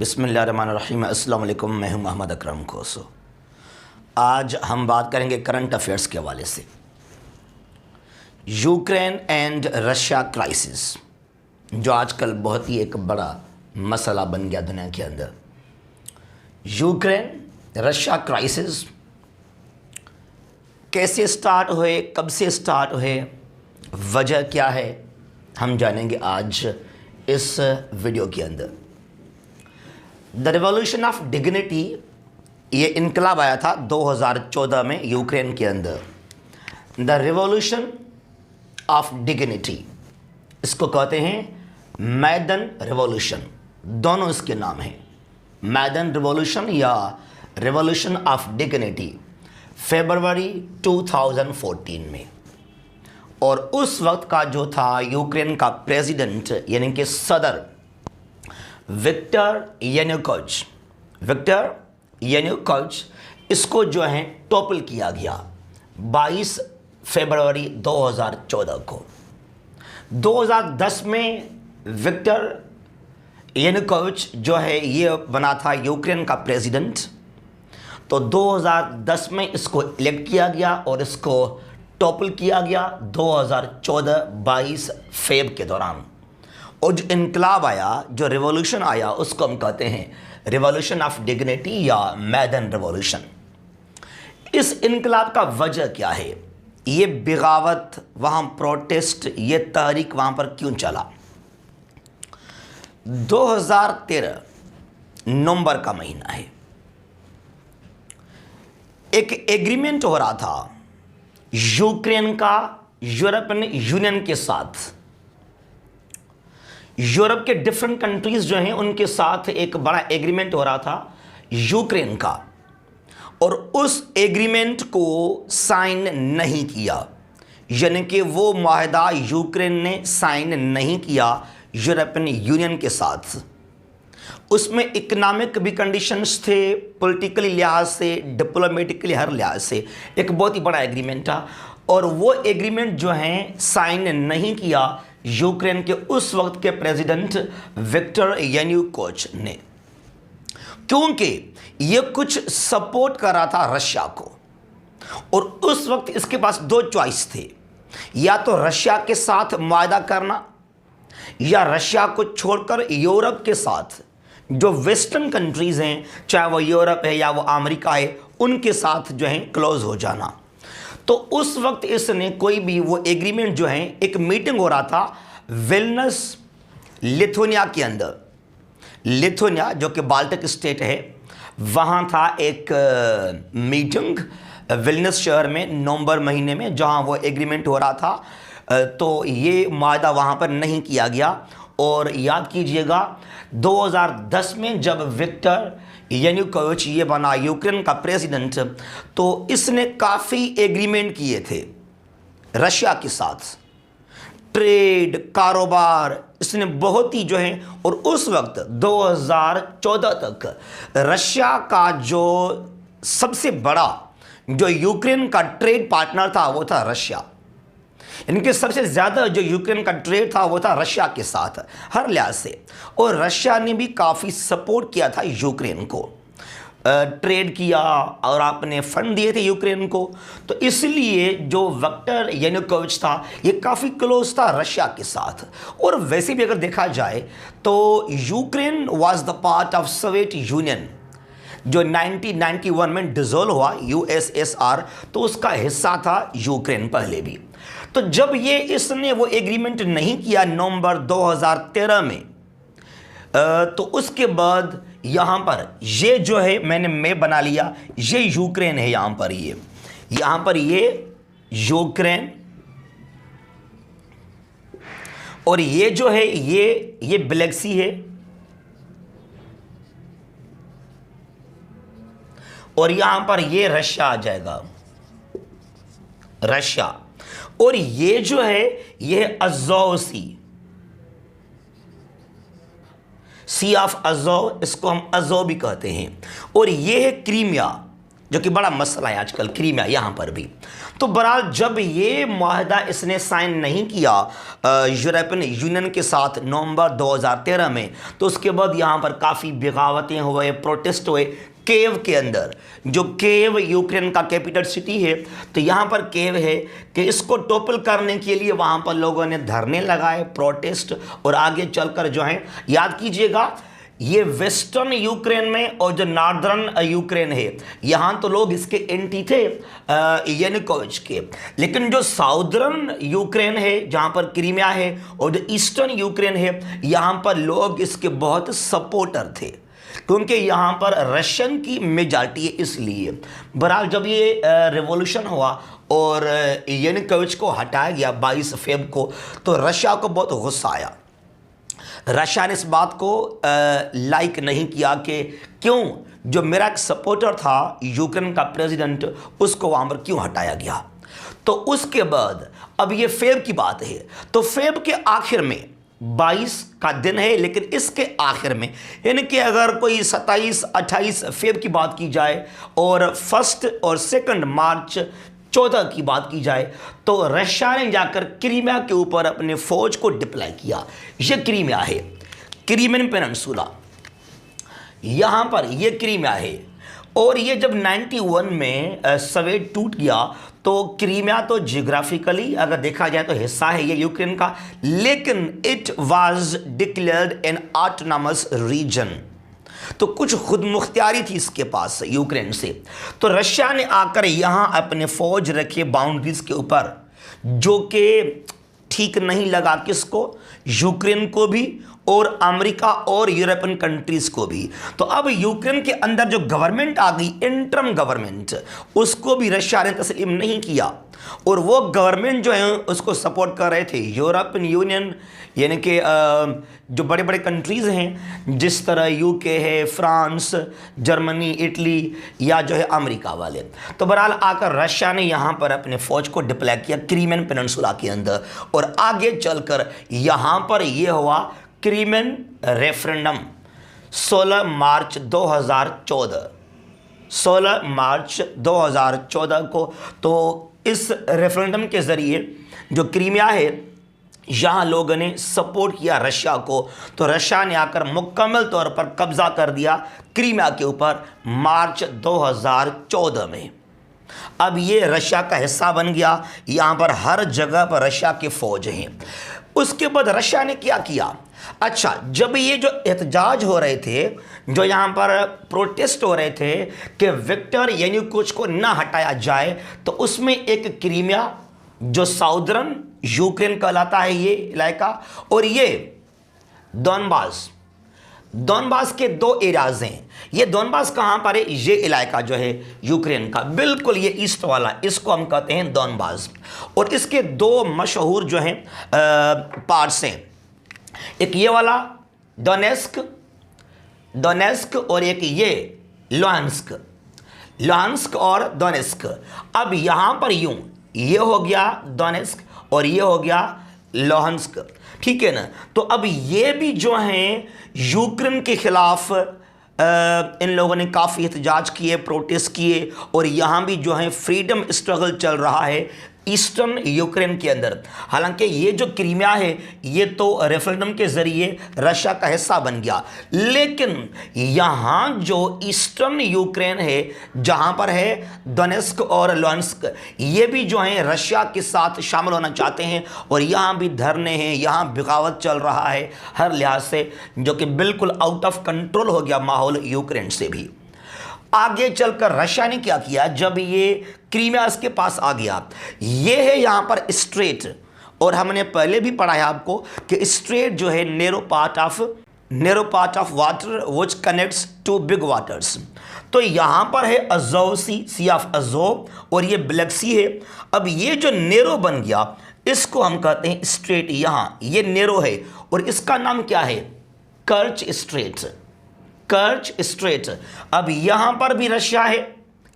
बिस्मिल्लाहिर्रहमानिर्रहीम। अस्सलाम वालेकुम। मैं हूं मोहम्मद अकरम कोसो। आज हम बात करेंगे करंट अफेयर्स के हवाले से। यूक्रेन एंड रशिया क्राइसिस, जो आजकल बहुत ही एक बड़ा मसला बन गया दुनिया के अंदर। यूक्रेन रशिया क्राइसिस कैसे स्टार्ट हुए, कब से स्टार्ट हुए, वजह क्या है, हम जानेंगे आज इस वीडियो के अंदर। द रिवॉल्यूशन ऑफ डिग्निटी, ये इनकलाब आया था 2014 में यूक्रेन के अंदर। द रिवॉल्यूशन ऑफ डिग्निटी, इसको कहते हैं मैदन रिवॉल्यूशन, दोनों इसके नाम हैं, मैदन रिवॉल्यूशन या रिवॉल्यूशन ऑफ डिग्निटी, फरवरी 2014 में। और उस वक्त का जो था यूक्रेन का प्रेसिडेंट यानी कि सदर विक्टर यानुकोविच, इसको जो है टॉपल किया गया 22 फरवरी 2014 को। 2010 में विक्टर यानुकोविच जो है ये बना था यूक्रेन का प्रेसिडेंट। तो 2010 में इसको इलेक्ट किया गया और इसको टॉपल किया गया 2014 22 फेब के दौरान। और जो इनकलाब आया, जो रिवॉल्यूशन आया, उसको हम कहते हैं रिवॉल्यूशन ऑफ डिग्निटी या मैदन रिवॉल्यूशन। इस इनकलाब का वजह क्या है, ये बगावत, वहाँ प्रोटेस्ट, ये तहरीक वहाँ पर क्यों चला? 2013 नवंबर का महीना है। एक एग्रीमेंट हो रहा था यूक्रेन का यूरोपियन यूनियन के साथ। यूरोप के डिफरेंट कंट्रीज जो हैं उनके साथ एक बड़ा एग्रीमेंट हो रहा था यूक्रेन का, और उस एग्रीमेंट को साइन नहीं किया, यानी कि वो माहदा यूक्रेन ने साइन नहीं किया यूरोपियन यूनियन के साथ। उसमें इकोनॉमिक भी कंडीशंस थे, पॉलिटिकली लिहाज से, डिप्लोमेटिकली हर लिहाज से एक बहुत ही बड़ा एग्रीमेंट था। और वो एग्रीमेंट जो है साइन नहीं किया यूक्रेन के उस वक्त के प्रेसिडेंट विक्टर यानुकोविच ने, क्योंकि ये कुछ सपोर्ट कर रहा था रशिया को। और उस वक्त इसके पास दो चॉइस थे, या तो रशिया के साथ मुआहदा करना या रशिया को छोड़कर यूरोप के साथ, जो वेस्टर्न कंट्रीज़ हैं, चाहे वो यूरोप है या वो अमेरिका है, उनके साथ जो है क्लोज हो जाना। तो उस वक्त इसने कोई भी वो एग्रीमेंट जो है, एक मीटिंग हो रहा था विल्नियस लिथुआनिया के अंदर। लिथुआनिया जो कि बाल्टिक स्टेट है, वहाँ था एक मीटिंग विल्नियस शहर में नवंबर महीने में, जहाँ वो एग्रीमेंट हो रहा था। तो ये माहदा वहाँ पर नहीं किया गया। और याद कीजिएगा 2010 में जब विक्टर यानुकोविच ये बना यूक्रेन का प्रेसिडेंट, तो इसने काफ़ी एग्रीमेंट किए थे रशिया के साथ, ट्रेड, कारोबार, इसने बहुत ही जो है। और उस वक्त 2014 तक रशिया का जो सबसे बड़ा जो यूक्रेन का ट्रेड पार्टनर था वो था रशिया। इनके सबसे ज़्यादा जो यूक्रेन का ट्रेड था वो था रशिया के साथ हर लिहाज से। और रशिया ने भी काफ़ी सपोर्ट किया था यूक्रेन को, ट्रेड किया और आपने फंड दिए थे यूक्रेन को। तो इसलिए जो विक्टर यानुकोविच था ये काफ़ी क्लोज था रशिया के साथ। और वैसे भी अगर देखा जाए तो Ukraine was the part of Soviet union, जो 1991 में डिसॉल्व हुआ यूएसएसआर, तो उसका हिस्सा था यूक्रेन पहले भी। तो जब ये इसने वो एग्रीमेंट नहीं किया नवंबर 2013 में, तो उसके बाद यहाँ पर ये जो है मैंने मैं बना लिया, ये यूक्रेन है। यहाँ पर ये यूक्रेन, और ये जो है ये ब्लैक सी है, और यहाँ पर ये रशिया आ जाएगा, रशिया। और ये जो है ये अज़ोव सी ऑफ अज़ोव, इसको हम अज़ोव भी कहते हैं। और ये है क्रीमिया, जो कि बड़ा मसला है आजकल क्रीमिया यहाँ पर भी। तो बहरहाल जब ये माहदा इसने साइन नहीं किया यूरोपियन यूनियन के साथ नवंबर 2013 में, तो उसके बाद यहाँ पर काफ़ी बगावतें हुए, प्रोटेस्ट हुए केव के अंदर। जो केव यूक्रेन का कैपिटल सिटी है, तो यहाँ पर केव है कि इसको टोपल करने के लिए वहाँ पर लोगों ने धरने लगाए, प्रोटेस्ट, और आगे चलकर जो है, याद कीजिएगा, ये वेस्टर्न यूक्रेन में और जो नॉर्दर्न यूक्रेन है, यहाँ तो लोग इसके एंटी थे यानुकोविच के, लेकिन जो साउदर्न यूक्रेन है जहाँ पर क्रीमिया है और जो ईस्टर्न यूक्रेन है, यहाँ पर लोग इसके बहुत सपोर्टर थे, क्योंकि यहाँ पर रशियन की मेजॉरिटी है। इसलिए बहरहाल जब ये रेवोल्यूशन हुआ और यानुकोविच को हटाया गया 22 फेब को, तो रशिया को बहुत गुस्सा आया। रशिया ने इस बात को लाइक नहीं किया कि क्यों जो मेरा एक सपोर्टर था यूक्रेन का प्रेसिडेंट, उसको वहाँ पर क्यों हटाया गया। तो उसके बाद अब ये फेब की बात है, तो फेब के आखिर में 22 का दिन है, लेकिन इसके आखिर में, यानी कि अगर कोई 27-28 फेब की बात की जाए और 1 और 2 मार्च 14 की बात की जाए, तो रशिया ने जाकर क्रीमिया के ऊपर अपने फौज को डिप्लॉय किया। ये क्रीमिया है, क्रीमियन पेनिनसुला, यहाँ पर ये क्रीमिया है। और ये जब 91 में सोवियत टूट गया, तो क्रीमिया तो जियोग्राफिकली अगर देखा जाए तो हिस्सा है ये यूक्रेन का, लेकिन it was declared N autonomous region, तो कुछ खुद मुख्तियारी थी इसके पास यूक्रेन से। तो रशिया ने आकर यहाँ अपने फौज रखे बाउंड्रीज के ऊपर, जो कि ठीक नहीं लगा किसको, यूक्रेन को भी और अमेरिका और यूरोपियन कंट्रीज को भी। तो अब यूक्रेन के अंदर जो गवर्नमेंट आ गई, इंटरम गवर्नमेंट, उसको भी रशिया ने तस्लीम नहीं किया, और वो गवर्नमेंट जो है उसको सपोर्ट कर रहे थे यूरोपियन यूनियन, यानी कि जो बड़े बड़े कंट्रीज़ हैं जिस तरह यूके है, फ्रांस, जर्मनी, इटली, या जो है अमेरिका वाले। तो बहरहाल आकर रशिया ने यहाँ पर अपने फ़ौज को डिप्लॉय किया क्रीमियन पेनिनसुला के अंदर, और आगे चलकर यहाँ पर यह हुआ क्रीमियन रेफरेंडम 16 मार्च 2014, 16 मार्च 2014 को। तो इस रेफरेंडम के ज़रिए जो क्रीमिया है, यहाँ लोगों ने सपोर्ट किया रशिया को, तो रशिया ने आकर मुकम्मल तौर पर कब्जा कर दिया क्रीमिया के ऊपर मार्च 2014 में। अब ये रशिया का हिस्सा बन गया, यहाँ पर हर जगह पर रशिया के फौज हैं। उसके बाद रशिया ने क्या किया, अच्छा, जब ये जो एहतजाज हो रहे थे, जो यहाँ पर प्रोटेस्ट हो रहे थे कि विक्टर यानुकोविच को ना हटाया जाए, तो उसमें एक क्रीमिया जो साउदर्न यूक्रेन कहलाता है ये इलाका, और ये दोनबास के 2 एरियाज हैं। ये दोनबास कहाँ पर है, ये इलाका जो है यूक्रेन का बिल्कुल ये ईस्ट वाला, इसको हम कहते हैं दोनबास। और इसके 2 मशहूर जो हैं पार्ट्स हैं, एक ये वाला डोनेस्क और एक ये लुहांस्क और डोनेस्क। अब यहाँ पर यूं ये हो गया डोनेस्क और ये हो गया लुहांस्क, ठीक है ना। तो अब ये भी जो हैं यूक्रेन के खिलाफ इन लोगों ने काफ़ी एहतजाज किए, प्रोटेस्ट किए, और यहाँ भी जो है फ्रीडम स्ट्रगल चल रहा है ईस्टर्न यूक्रेन के अंदर। हालांकि ये जो क्रीमिया है ये तो रेफरेंडम के ज़रिए रशिया का हिस्सा बन गया, लेकिन यहाँ जो ईस्टर्न यूक्रेन है जहाँ पर है डोनेस्क और लुहांस्क, ये भी जो है रशिया के साथ शामिल होना चाहते हैं, और यहाँ भी धरने हैं, यहाँ बगावत चल रहा है हर लिहाज से, जो कि बिल्कुल आउट ऑफ कंट्रोल हो गया माहौल यूक्रेन से भी। आगे चलकर रशिया ने क्या किया, जब ये क्रीमिया इसके पास आ गया, ये है यहाँ पर स्ट्रेट, और हमने पहले भी पढ़ा है आपको कि स्ट्रेट जो है narrow part of water which connects to big waters. तो यहाँ पर है अज़ोव सी ऑफ अज़ोव, और ये ब्लैक सी है। अब ये जो नैरो बन गया इसको हम कहते हैं स्ट्रेट, यहाँ ये नैरो है, और इसका नाम क्या है, कर्च स्ट्रेट। अब यहाँ पर भी रशिया है,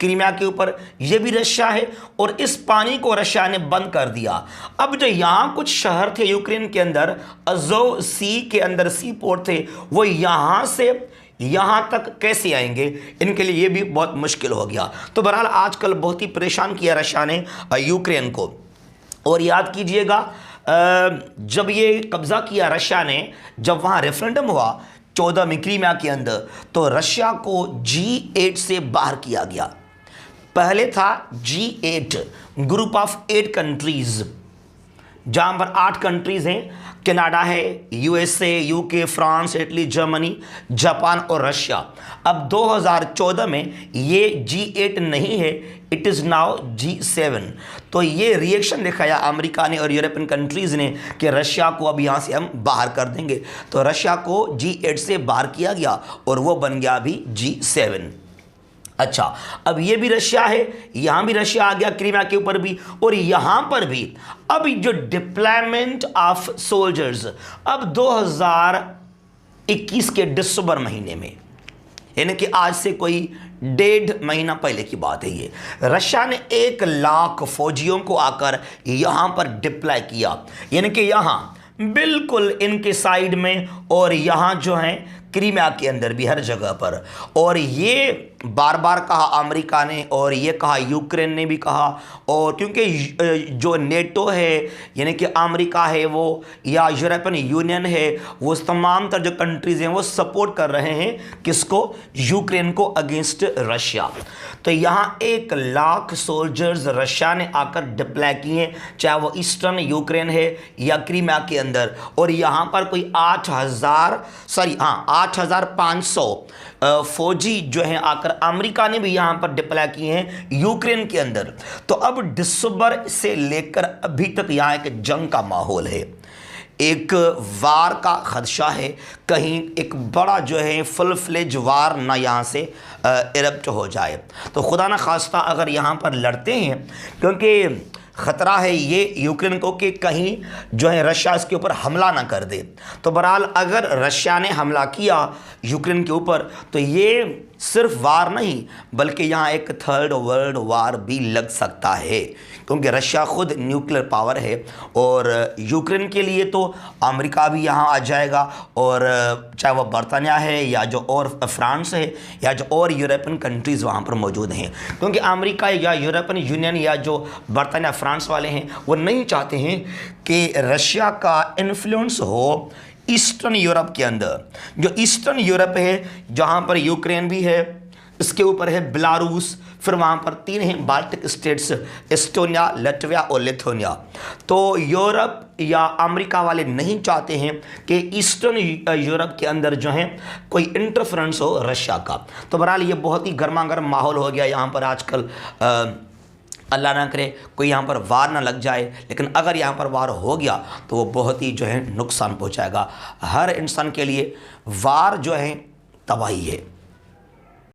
क्रीमिया के ऊपर ये भी रशिया है, और इस पानी को रशिया ने बंद कर दिया। अब जो यहाँ कुछ शहर थे यूक्रेन के अंदर, अज़ोव सी के अंदर सी पोर्ट थे, वो यहाँ से यहाँ तक कैसे आएंगे, इनके लिए ये भी बहुत मुश्किल हो गया। तो बहरहाल आजकल बहुत ही परेशान किया रशिया ने यूक्रेन को। और याद कीजिएगा जब ये कब्ज़ा किया रशिया ने, जब वहाँ रेफरेंडम हुआ 14 में क्रीमिया के अंदर, तो रशिया को G8 से बाहर किया गया। पहले था G8 ग्रुप ऑफ 8 कंट्रीज, जहां पर 8 कंट्रीज हैं, कनाडा है, USA, UK, France, Italy, Germany, Japan और रशिया। अब 2014 में ये G8 नहीं है, इट इज़ नाउ G7। तो ये रिएक्शन दिखाया अमेरिका ने और यूरोपियन कंट्रीज़ ने कि रशिया को अब यहाँ से हम बाहर कर देंगे। तो रशिया को G8 से बाहर किया गया और वो बन गया अभी G7। अच्छा, अब ये भी रशिया है, यहां भी रशिया आ गया क्रीमिया के ऊपर भी, और यहां पर भी अब जो डिप्लॉयमेंट ऑफ सोल्जर्स अब 2021 के दिसंबर महीने में, यानी कि आज से कोई 1.5 महीना पहले की बात है ये, रशिया ने 1 लाख फौजियों को आकर यहां पर डिप्लॉय किया, यानी कि यहां बिल्कुल इनके साइड में और यहां जो है क्रीमिया के अंदर भी हर जगह पर। और ये बार बार कहा अमेरिका ने और ये कहा यूक्रेन ने भी कहा, और क्योंकि जो नेटो है यानी कि अमेरिका है वो या यूरोपियन यूनियन है, वो तमाम तर जो कंट्रीज़ हैं वो सपोर्ट कर रहे हैं किसको, यूक्रेन को अगेंस्ट रशिया। तो यहाँ 1 लाख सोल्जर्स रशिया ने आकर डिप्लॉय किए, चाहे वो ईस्टर्न यूक्रेन है या क्रीमिया के अंदर, और यहाँ पर कोई 8,500 फौजी जो हैं आकर अमेरिका ने भी यहाँ पर डिप्लॉय किए हैं यूक्रेन के अंदर। तो अब दिसंबर से लेकर अभी तक यहाँ एक जंग का माहौल है, एक वार का खदशा है, कहीं एक बड़ा जो है फुल फ्लेज वार ना यहाँ से इरप्ट हो जाए। तो खुदा ना खास्ता अगर यहाँ पर लड़ते हैं, क्योंकि ख़तरा है ये यूक्रेन को कि कहीं जो है रशिया इसके ऊपर हमला ना कर दे। तो बहरहाल अगर रशिया ने हमला किया यूक्रेन के ऊपर तो ये सिर्फ वार नहीं बल्कि यहाँ एक 3rd वर्ल्ड वार भी लग सकता है, क्योंकि रशिया खुद न्यूक्लियर पावर है। और यूक्रेन के लिए तो अमेरिका भी यहाँ आ जाएगा, और चाहे वह बर्तानिया है या जो और फ्रांस है या जो और यूरोपियन कंट्रीज़ वहाँ पर मौजूद हैं, क्योंकि अमेरिका या यूरोपियन यूनियन या जो बर्तानिया फ्रांस वाले हैं वो नहीं चाहते हैं कि रशिया का इन्फ्लुएंस हो ईस्टर्न यूरोप के अंदर। जो ईस्टर्न यूरोप है जहाँ पर यूक्रेन भी है, इसके ऊपर है बेलारूस, फिर वहाँ पर 3 हैं बाल्टिक स्टेट्स, एस्टोनिया, लटविया और लिथुआनिया। तो यूरोप या अमेरिका वाले नहीं चाहते हैं कि ईस्टर्न यूरोप के अंदर जो है कोई इंटरफेरेंस हो रशिया का। तो बहरहाल ये बहुत ही गर्मा गर्म माहौल हो गया यहाँ पर आजकल। अल्लाह ना करे कोई यहाँ पर वार ना लग जाए, लेकिन अगर यहाँ पर वार हो गया तो वो बहुत ही जो है नुकसान पहुँचाएगा हर इंसान के लिए। वार जो है तबाही है।